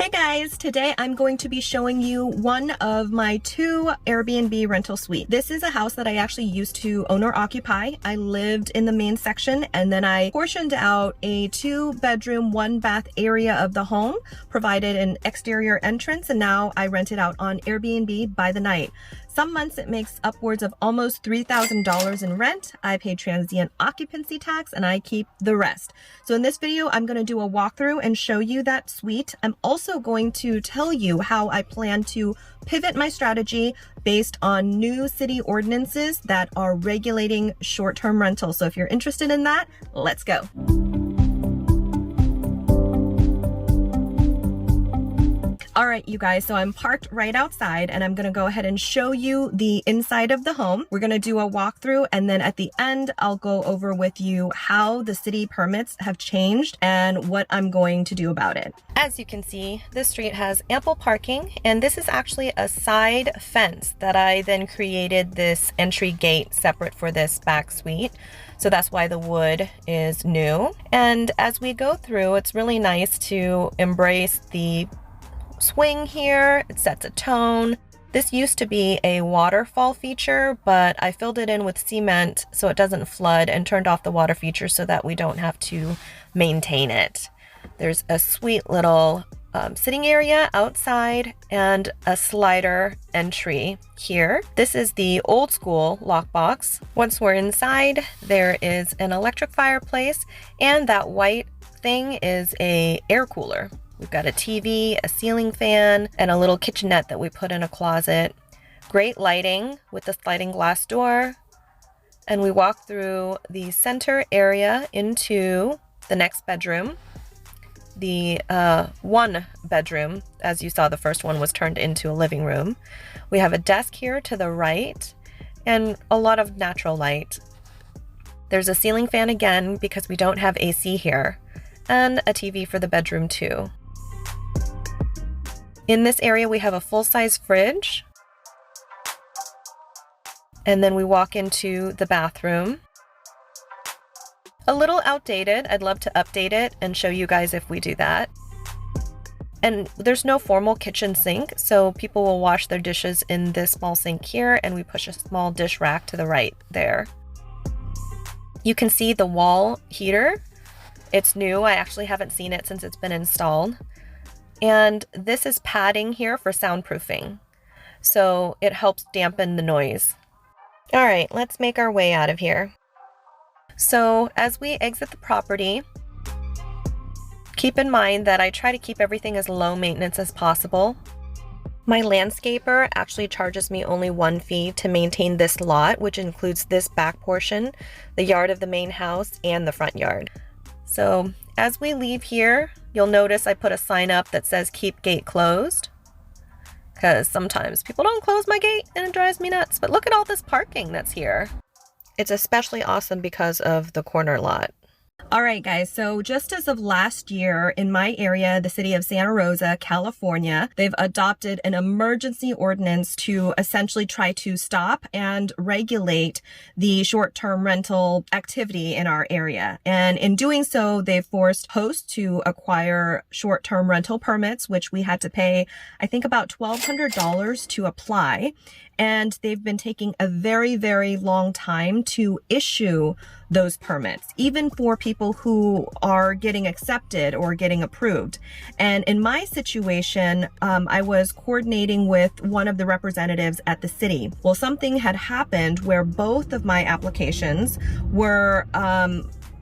Hey guys, today I'm going to be showing you one of my 2 Airbnb rental suites. This is a house that I actually used to own or occupy. I lived in the main section and then I portioned out a 2-bedroom, 1-bath area of the home, provided an exterior entrance, and now I rent it out on Airbnb by the night. Some months it makes upwards of almost $3,000 in rent. I pay transient occupancy tax and I keep the rest. So in this video, I'm going to do a walkthrough and show you that suite. I'm also going to tell you how I plan to pivot my strategy based on new city ordinances that are regulating short-term rentals. So if you're interested in that, let's go. All right, you guys, so I'm parked right outside and I'm gonna go ahead and show you the inside of the home. We're gonna do a walkthrough and then at the end, I'll go over with you how the city permits have changed and what I'm going to do about it. As you can see, this street has ample parking, and this is actually a side fence that I then created this entry gate separate for this back suite. So that's why the wood is new. And as we go through, it's really nice to embrace the swing here. It sets a tone. This used to be a waterfall feature, but I filled it in with cement so it doesn't flood and turned off the water feature so that we don't have to maintain it. There's a sweet little sitting area outside and a slider entry here. This is the old school lockbox. Once we're inside, there is an electric fireplace, and that white thing is an air cooler. We've got a TV, a ceiling fan, and a little kitchenette that we put in a closet. Great lighting with the sliding glass door. And we walk through the center area into the next bedroom. The 1 bedroom, as you saw, the first one was turned into a living room. We have a desk here to the right and a lot of natural light. There's a ceiling fan again because we don't have AC here, and a TV for the bedroom too. In this area, we have a full-size fridge. And then we walk into the bathroom. A little outdated. I'd love to update it and show you guys if we do that. And there's no formal kitchen sink, so people will wash their dishes in this small sink here, and we push a small dish rack to the right there. You can see the wall heater. It's new. I actually haven't seen it since it's been installed. And this is padding here for soundproofing, so it helps dampen the noise. All right, let's make our way out of here. So as we exit the property, keep in mind that I try to keep everything as low maintenance as possible. My landscaper actually charges me only 1 fee to maintain this lot, which includes this back portion, the yard of the main house, and the front yard. So as we leave here, you'll notice I put a sign up that says keep gate closed, because sometimes people don't close my gate and it drives me nuts. But look at all this parking that's here. It's especially awesome because of the corner lot. All right, guys, so just as of last year in my area, the city of Santa Rosa, California, they've adopted an emergency ordinance to essentially try to stop and regulate the short-term rental activity in our area. And in doing so, they've forced hosts to acquire short-term rental permits, which we had to pay, I think, about $1,200 to apply. And they've been taking a very, very long time to issue those permits, even for people who are getting accepted or getting approved. And in my situation, I was coordinating with one of the representatives at the city. Well, something had happened where both of my applications were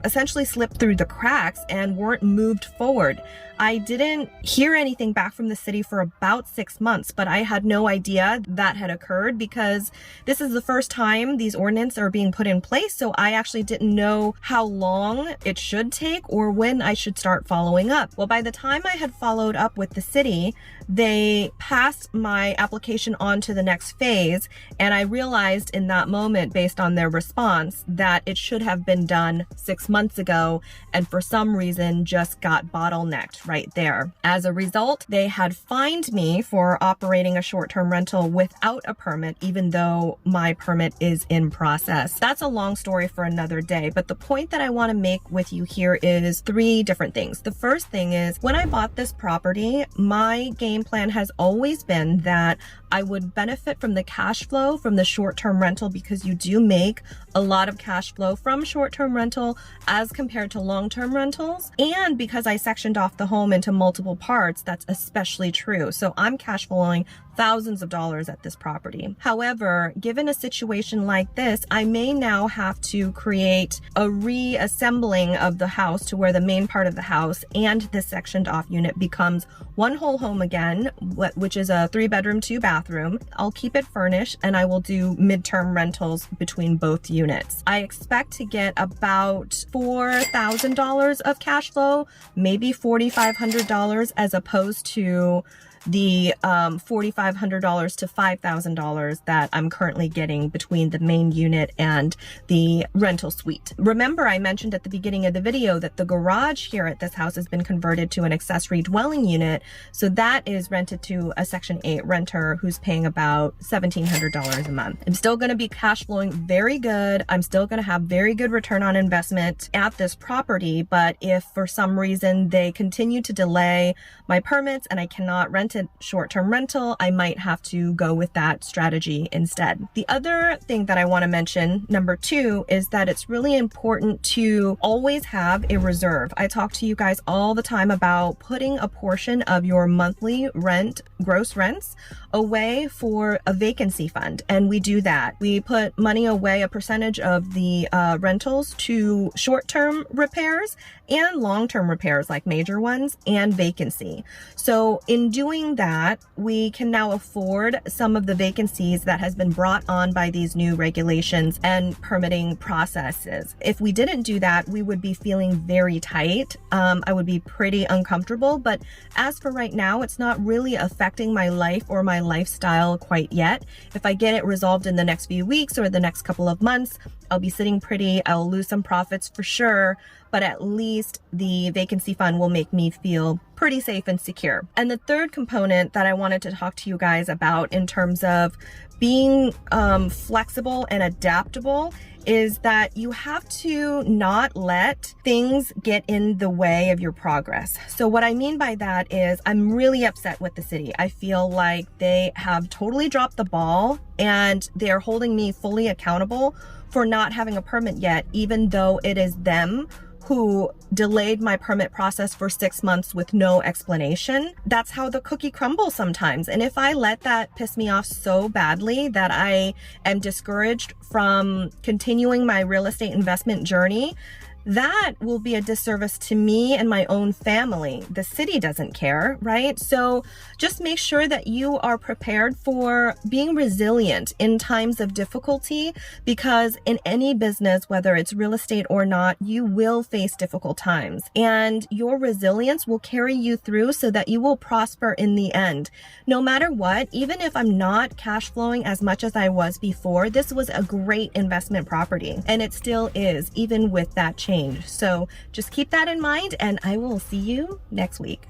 essentially slipped through the cracks and weren't moved forward. I didn't hear anything back from the city for about 6 months, but I had no idea that had occurred because this is the first time these ordinances are being put in place. So I actually didn't know how long it should take or when I should start following up. Well, by the time I had followed up with the city, they passed my application on to the next phase. And I realized in that moment, based on their response, that it should have been done 6 months ago and for some reason just got bottlenecked. right there. As a result, they had fined me for operating a short-term rental without a permit, even though my permit is in process. That's a long story for another day, but the point that I want to make with you here is three different things. The first thing is, when I bought this property, my game plan has always been that I would benefit from the cash flow from the short-term rental, because you do make a lot of cash flow from short-term rental as compared to long-term rentals. And because I sectioned off the home into multiple parts, that's especially true. So I'm cash flowing thousands of dollars at this property. However, given a situation like this, I may now have to create a reassembling of the house to where the main part of the house and the sectioned off unit becomes one whole home again, which is a 3-bedroom, 2-bathroom. I'll keep it furnished, and I will do midterm rentals between both units. I expect to get about $4,000 of cash flow, maybe $4,500, as opposed to the $4,500 to $5,000 that I'm currently getting between the main unit and the rental suite. Remember, I mentioned at the beginning of the video that the garage here at this house has been converted to an accessory dwelling unit, so that is rented to a Section 8 renter who's paying about $1,700 a month. I'm still going to be cash flowing very good. I'm still going to have very good return on investment at this property, but if for some reason they continue to delay my permits and I cannot rent it short-term rental, I might have to go with that strategy instead. The other thing that I want to mention, number 2, is that it's really important to always have a reserve. I talk to you guys all the time about putting a portion of your monthly rent, gross rents, away for a vacancy fund, and we do that. We put money away, a percentage of the rentals, to short-term repairs and long-term repairs like major ones and vacancy. So in doing that, we can now afford some of the vacancies that has been brought on by these new regulations and permitting processes. If we didn't do that, we would be feeling very tight. I would be pretty uncomfortable, but as for right now, it's not really affecting my life or my lifestyle quite yet. If I get it resolved in the next few weeks or the next couple of months, I'll be sitting pretty. I'll lose some profits for sure, but at least the vacancy fund will make me feel pretty safe and secure. And the third component that I wanted to talk to you guys about in terms of being flexible and adaptable is that you have to not let things get in the way of your progress. So what I mean by that is I'm really upset with the city. I feel like they have totally dropped the ball and they're holding me fully accountable for not having a permit yet, even though it is them who delayed my permit process for 6 months with no explanation. That's how the cookie crumbles sometimes. And if I let that piss me off so badly that I am discouraged from continuing my real estate investment journey, that will be a disservice to me and my own family. The city doesn't care, right? So just make sure that you are prepared for being resilient in times of difficulty, because in any business, whether it's real estate or not, you will face difficult times, and your resilience will carry you through so that you will prosper in the end. No matter what, even if I'm not cash flowing as much as I was before, this was a great investment property, and it still is, even with that change. So just keep that in mind, and I will see you next week.